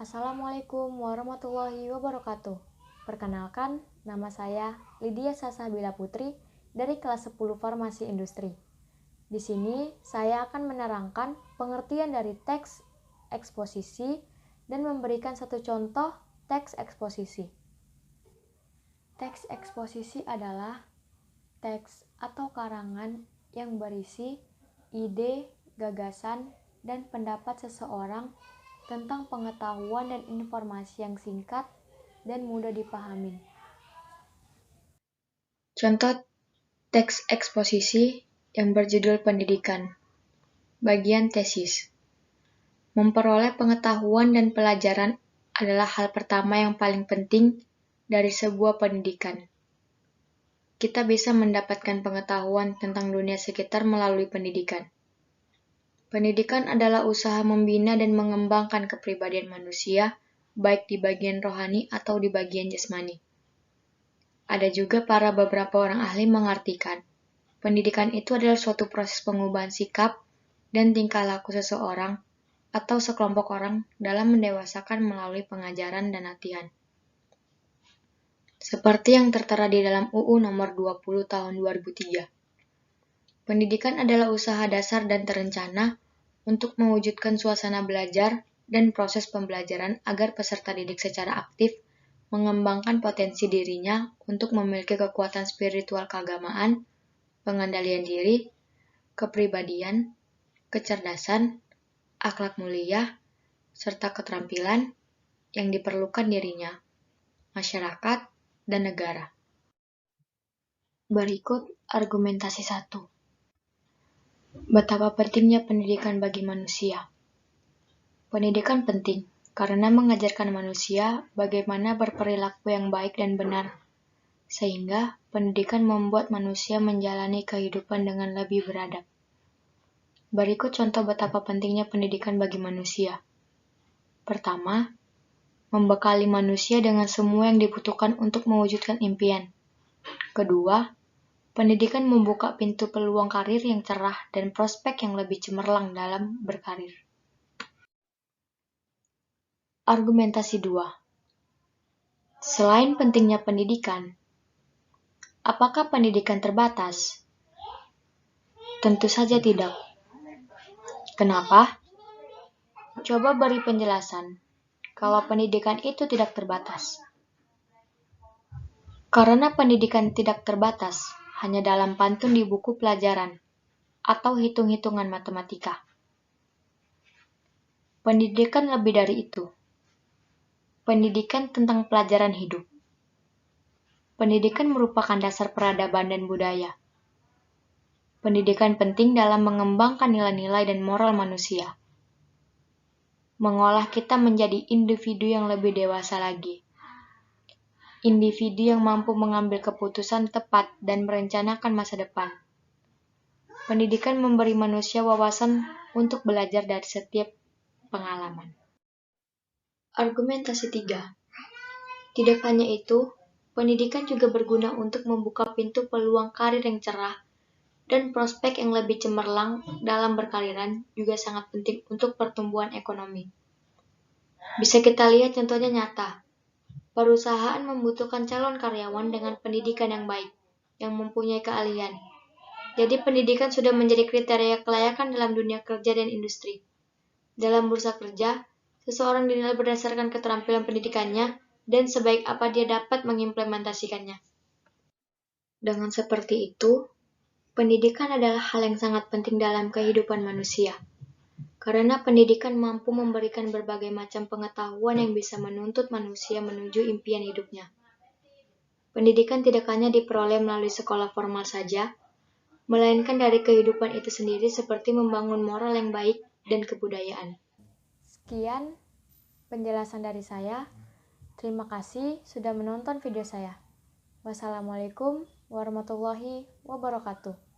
Assalamualaikum warahmatullahi wabarakatuh. Perkenalkan, nama saya Lydia Sasabila Putri dari kelas 10 Farmasi Industri. Di sini saya akan menerangkan pengertian dari teks eksposisi dan memberikan satu contoh teks eksposisi. Teks eksposisi adalah teks atau karangan yang berisi ide, gagasan, dan pendapat seseorang tentang pengetahuan dan informasi yang singkat dan mudah dipahami. Contoh teks eksposisi yang berjudul pendidikan. Bagian tesis. Memperoleh pengetahuan dan pelajaran adalah hal pertama yang paling penting dari sebuah pendidikan. Kita bisa mendapatkan pengetahuan tentang dunia sekitar melalui pendidikan. Pendidikan adalah usaha membina dan mengembangkan kepribadian manusia, baik di bagian rohani atau di bagian jasmani. Ada juga beberapa orang ahli mengartikan, pendidikan itu adalah suatu proses pengubahan sikap dan tingkah laku seseorang atau sekelompok orang dalam mendewasakan melalui pengajaran dan latihan. Seperti yang tertera di dalam UU nomor 20 tahun 2003. Pendidikan adalah usaha dasar dan terencana untuk mewujudkan suasana belajar dan proses pembelajaran agar peserta didik secara aktif mengembangkan potensi dirinya untuk memiliki kekuatan spiritual keagamaan, pengendalian diri, kepribadian, kecerdasan, akhlak mulia, serta keterampilan yang diperlukan dirinya, masyarakat, dan negara. Berikut argumentasi 1. Betapa pentingnya pendidikan bagi manusia. Pendidikan penting karena mengajarkan manusia bagaimana berperilaku yang baik dan benar, sehingga pendidikan membuat manusia menjalani kehidupan dengan lebih beradab. Berikut contoh betapa pentingnya pendidikan bagi manusia. Pertama, membekali manusia dengan semua yang dibutuhkan untuk mewujudkan impian. Kedua, pendidikan membuka pintu peluang karir yang cerah dan prospek yang lebih cemerlang dalam berkarir. Argumentasi 2. Selain pentingnya pendidikan, apakah pendidikan terbatas? Tentu saja tidak. Kenapa? Coba beri penjelasan kalau pendidikan itu tidak terbatas. Karena pendidikan tidak terbatas hanya dalam pantun di buku pelajaran atau hitung-hitungan matematika. Pendidikan lebih dari itu. Pendidikan tentang pelajaran hidup. Pendidikan merupakan dasar peradaban dan budaya. Pendidikan penting dalam mengembangkan nilai-nilai dan moral manusia. Mengolah kita menjadi individu yang lebih dewasa lagi. Individu yang mampu mengambil keputusan tepat dan merencanakan masa depan. Pendidikan memberi manusia wawasan untuk belajar dari setiap pengalaman. Argumentasi 3. Tidak hanya itu, pendidikan juga berguna untuk membuka pintu peluang karir yang cerah dan prospek yang lebih cemerlang dalam berkariran juga sangat penting untuk pertumbuhan ekonomi. Bisa kita lihat contohnya nyata. Perusahaan membutuhkan calon karyawan dengan pendidikan yang baik, yang mempunyai keahlian. Jadi pendidikan sudah menjadi kriteria kelayakan dalam dunia kerja dan industri. Dalam bursa kerja, seseorang dinilai berdasarkan keterampilan pendidikannya dan sebaik apa dia dapat mengimplementasikannya. Dengan seperti itu, pendidikan adalah hal yang sangat penting dalam kehidupan manusia. Karena pendidikan mampu memberikan berbagai macam pengetahuan yang bisa menuntut manusia menuju impian hidupnya. Pendidikan tidak hanya diperoleh melalui sekolah formal saja, melainkan dari kehidupan itu sendiri seperti membangun moral yang baik dan kebudayaan. Sekian penjelasan dari saya. Terima kasih sudah menonton video saya. Wassalamualaikum warahmatullahi wabarakatuh.